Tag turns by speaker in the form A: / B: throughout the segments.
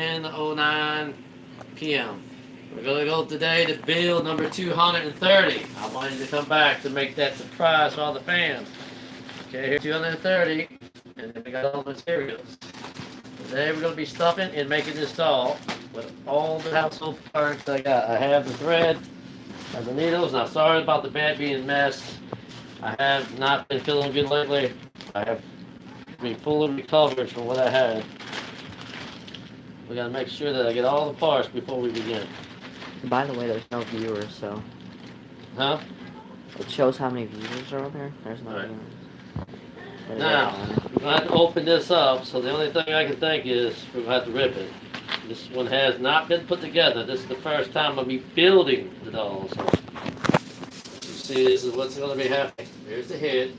A: 10:09 p.m. We're going to go today to build number 230. I want you to come back to make that surprise for all the fans. Okay, here's 230, and then we got all the materials. Today we're going to be stuffing and making this doll with all the household parts I got. I have the thread, I have the needles, and I'm sorry about the bed being messed. I have not been feeling good lately. I have been fully recovered from what I had. We gotta make sure that I get all the parts before we begin.
B: By the way, there's no viewers, so
A: Huh?
B: it shows how many viewers are on there. There's no
A: Right.
B: viewers.
A: Now, we're gonna have to open this up, so the only thing I can think is we're gonna have to rip it. This one has not been put together. This is the first time I'll be building the doll. So you see, this is what's gonna be happening. Here's the head.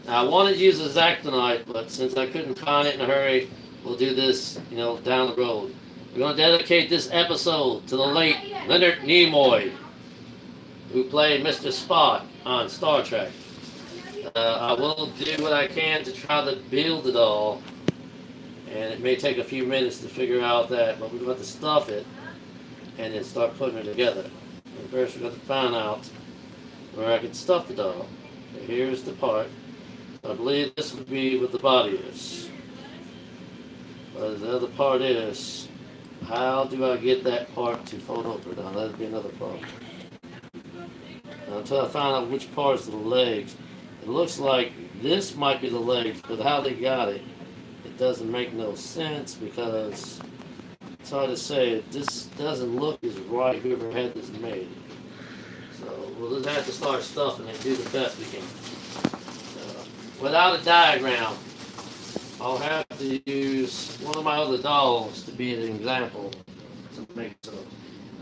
A: Now I wanted to use a Zactonite, but since I couldn't find it in a hurry, we'll do this, down the road. We're going to dedicate this episode to the late Leonard Nimoy, who played Mr. Spock on Star Trek. I will do what I can to try to build it all, and it may take a few minutes to figure out that, but we're going to stuff it and then start putting it together. And first we're going to find out where I can stuff the doll. So here's the part. I believe this would be what the body is. But the other part is, how do I get that part to fold over? Now that'd be another problem. Now, until I find out which parts are the legs, it looks like this might be the legs, but how they got it, it doesn't make no sense because it's hard to say. This doesn't look as right, whoever had this made. So we'll just have to start stuffing and do the best we can. Without a diagram, I'll have to use one of my other dolls to be an example to make so.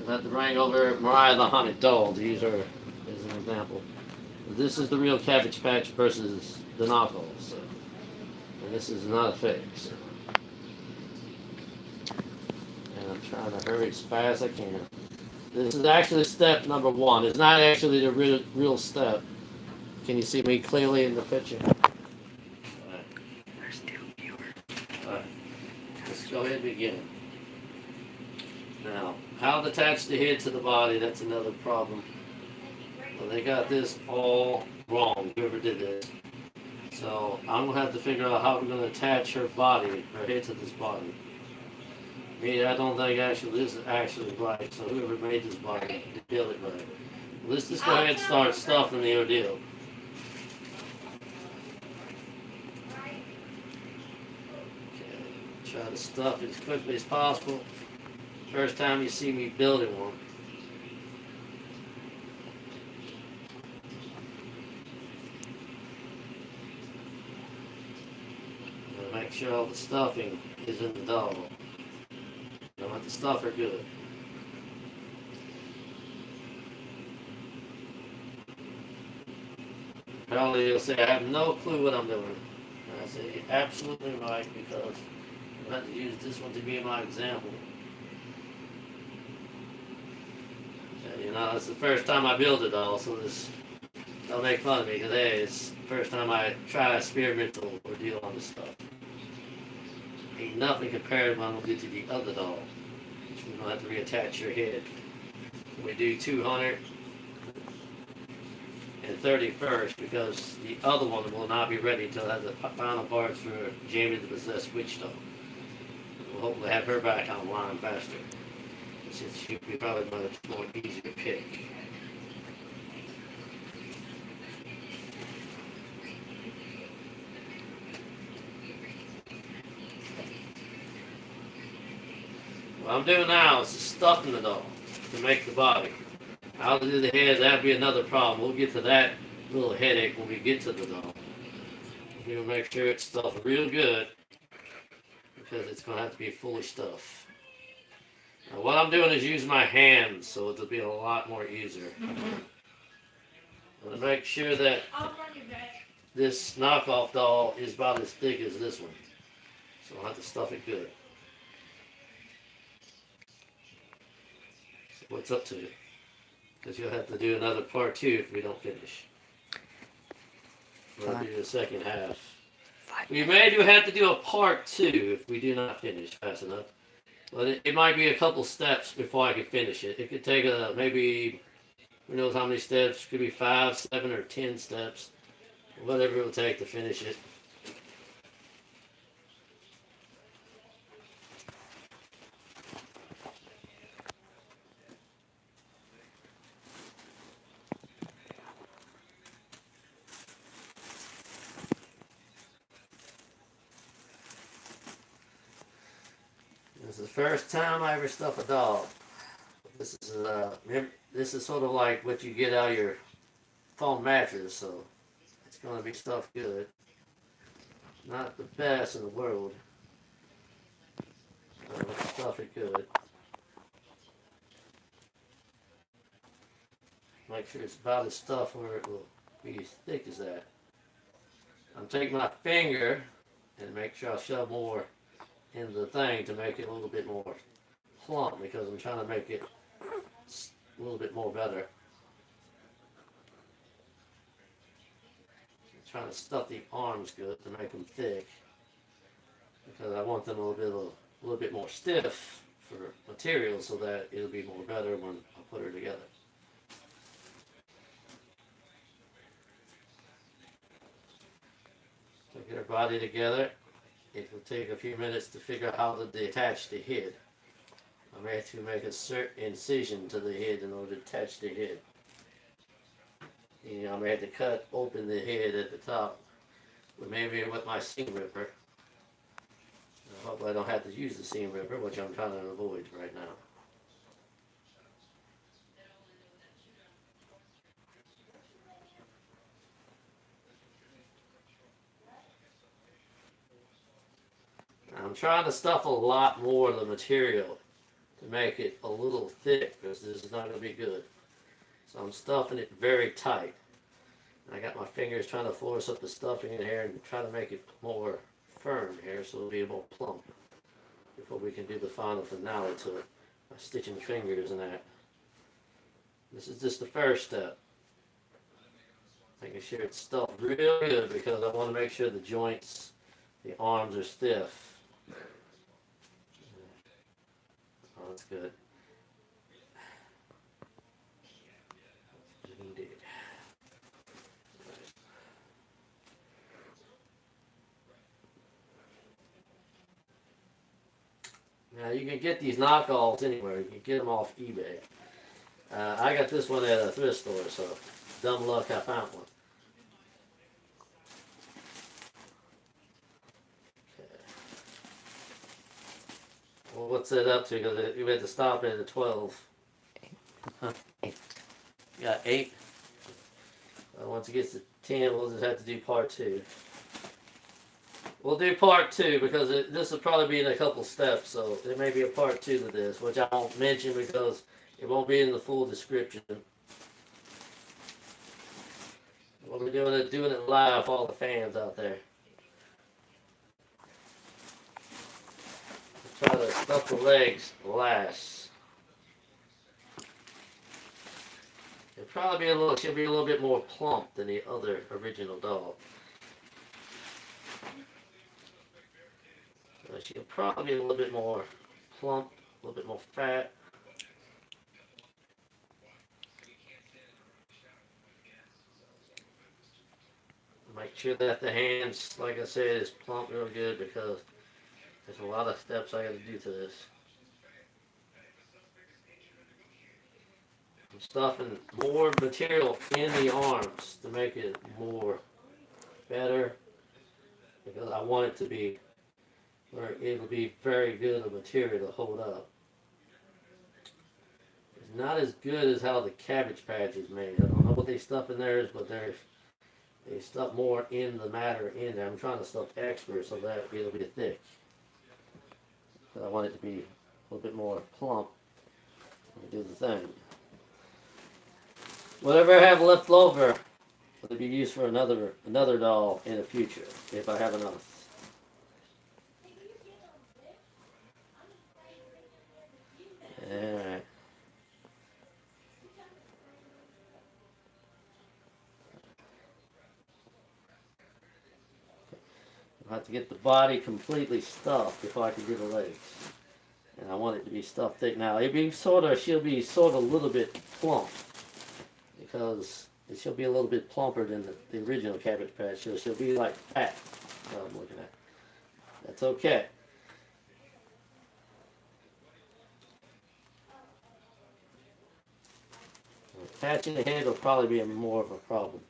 A: I'll have to bring over Mariah the Haunted Doll to use her as an example. This is the real Cabbage Patch versus the knockoff, so. And this is not a fake. So. And I'm trying to hurry as fast as I can. This is actually step number 1. It's not actually the real step. Can you see me clearly in the picture? Go ahead and begin. Now, how to attach the head to the body, that's another problem. Well, they got this all wrong, whoever did this. So, I'm going to have to figure out how we're going to attach her body, her head to this body. Me, I don't think actually this is actually right, so whoever made this body, did build it right. Let's just go ahead and start stuffing the ordeal. Try to stuff it as quickly as possible. First time you see me building one. Make sure all the stuffing is in the doll. I want the stuffer good. Probably you'll say, I have no clue what I'm doing. And I say, you're absolutely right, because I have to use this one to be my example. And, it's the first time I build a doll, so don't make fun of me, because hey, it's the first time I try experimental ordeal on this stuff. Ain't nothing compared to what I'm going to do to the other doll, which we're going to have to reattach your head. We do 230 first, because the other one will not be ready until I have the final parts for Jamie the Possessed Witch Doll. We'll hopefully have her back online faster, since she'll be probably much more easy to pick. What I'm doing now is stuffing the doll to make the body. How to do the head, that'd be another problem. We'll get to that little headache when we get to the doll. We'll make sure it's stuffed real good, because it's going to have to be fully stuffed. Now, what I'm doing is use my hands, so it'll be a lot more easier. I'm going to make sure that this knockoff doll is about as thick as this one. So I'll have to stuff it good. So what's up to you? Because you'll have to do another part 2 if we don't finish. We'll do the second half. We may have to do a part 2 if we do not finish fast enough. But it might be a couple steps before I can finish it. It could take maybe, who knows how many steps, could be 5, 7, or 10 steps. Whatever it will take to finish it. This is the first time I ever stuff a dog. This is sort of like what you get out of your foam mattress, so it's gonna be stuffed good. Not the best in the world, but let's stuff it good. Make sure it's about as stuffed where it will be as thick as that. I'm taking my finger and make sure I shove more in the thing to make it a little bit more plump because I'm trying to make it a little bit more better. I'm trying to stuff the arms good to make them thick because I want them a little bit more stiff for material so that it'll be more better when I put her together. So get her body together. It will take a few minutes to figure out how to detach the head. I may have to make a certain incision to the head in order to attach the head. I may have to cut open the head at the top, maybe with my seam ripper. I hope I don't have to use the seam ripper, which I'm trying to avoid right now. I'm trying to stuff a lot more of the material to make it a little thick because this is not going to be good. So I'm stuffing it very tight. I got my fingers trying to force up the stuffing in here and try to make it more firm here so it'll be more plump before we can do the final finale to it by stitching the fingers and that. This is just the first step. Making sure it's stuffed real good because I want to make sure the joints, the arms are stiff. Oh, that's good. Indeed. Now you can get these knockoffs anywhere. You can get them off eBay. I got this one at a thrift store, so dumb luck I found one. Okay. Well, what's it up to? Because you had to stop it at 12. Huh?
B: 8.
A: You got 8. Once it gets to 10, we'll just have to do part 2. We'll do part 2 because this will probably be in a couple steps, so there may be a part 2 to this, which I won't mention because it won't be in the full description. We'll be doing it live for all the fans out there. Try to stuff the legs last. She'll be a little bit more plump than the other original dog. She'll probably be a little bit more plump, a little bit more fat. Make sure that the hands, like I said, is plump real good because there's a lot of steps I got to do to this. I'm stuffing more material in the arms to make it more better because I want it to be where it'll be very good of material to hold up. It's not as good as how the Cabbage Patch is made. I don't know what they stuff in theirs, but they stuff more in the matter in there. I'm trying to stuff extra so that it'll be thick. But I want it to be a little bit more plump when we do the thing. Whatever I have left over will be used for another doll in the future if I have enough. Alright. I have to get the body completely stuffed before I can do the legs. And I want it to be stuffed thick. Now she'll be sort of a little bit plump because she'll be a little bit plumper than the original Cabbage Patch. So she'll be like fat. That's what I'm looking at. That's okay. Patching the head will probably be more of a problem.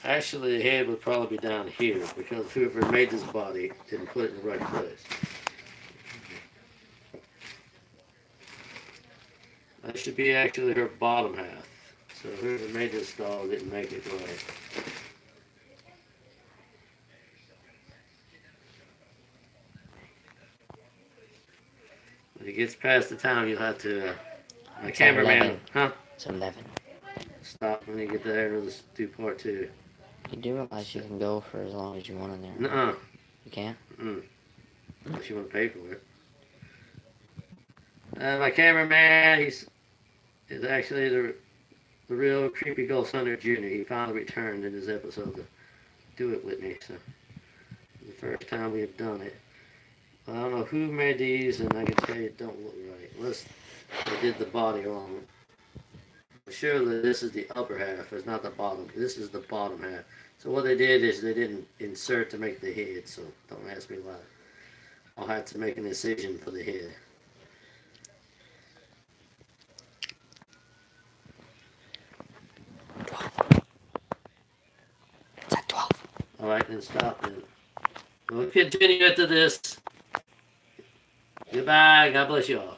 A: Actually, the head would probably be down here because whoever made this body didn't put it in the right place. That should be actually her bottom half. So whoever made this doll didn't make it right. When it gets past the time, you'll have to. My
B: It's
A: cameraman,
B: 11.
A: huh?
B: It's 11.
A: Stop when you get there. And let's do part 2.
B: You do realize you can go for as long as you want in there.
A: Nuh-uh.
B: You can't?
A: Unless you want to pay for it. My cameraman, is actually the real Creepy Ghost Hunter Jr. He finally returned in this episode to do it with me. So the first time we have done it. I don't know who made these, and I can tell you it don't look right. Unless they did the body wrong. Surely this is the upper half. It's not the bottom. This is the bottom half. So what they did is they didn't insert to make the head. So don't ask me why. I'll have to make an incision for the head.
B: It's at 12.
A: All right, then stop then. We'll continue after this. Goodbye. God bless you all.